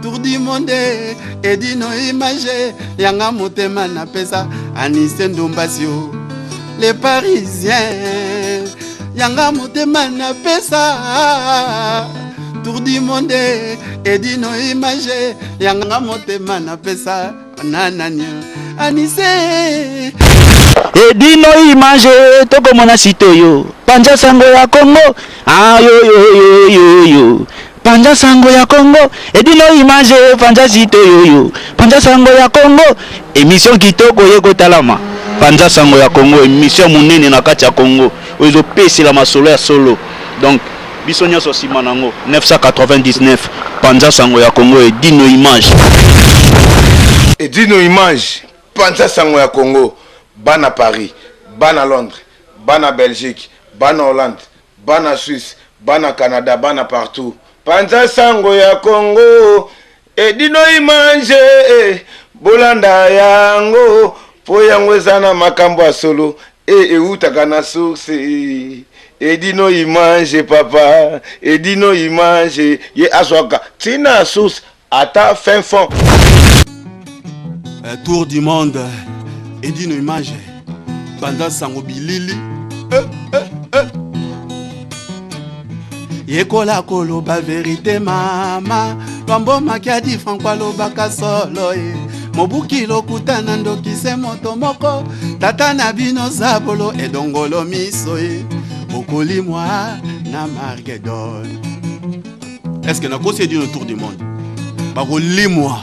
Tour du monde et dino image yanga motema na pesa Anise Ndombasio les Parisiens yanga motema na pesa Tour du monde et dino image yanga motema na pesa nananya Anise Edino image toko mona sitoyo Panja sango ya Congo yo Panja sango ya Congo Edino image Panja sitoyo Panja sango ya Congo émission kitoko yeko talama Panja sango ya Congo émission munene na kati ya Congo ozo pesi la masolo ya solo donc biso nyonso sima nango 999 Panja sango ya Congo Edino image Panja sango ya Congo bana Paris, bana Londres, bana Belgique, bana Hollande, bana Suisse, bana Canada, bana partout. Panja sango ya Congo, Edino image, bolanda yango, po yango zana makambo ya solo, utaka na source. Edino image papa, Edino image, ye aswaka, tina source, ata fin fond. Tour du monde. Edino image Panja sango bilili Yekola koloba vérité mama Lwambo makiadi Franco alobaka solo Mobuki lokutana ndokise moto moko Tata na bino zabolo edongolo miso Okoli moi na Margedon. Est-ce que na kosi Edino tour du monde Bakoli moi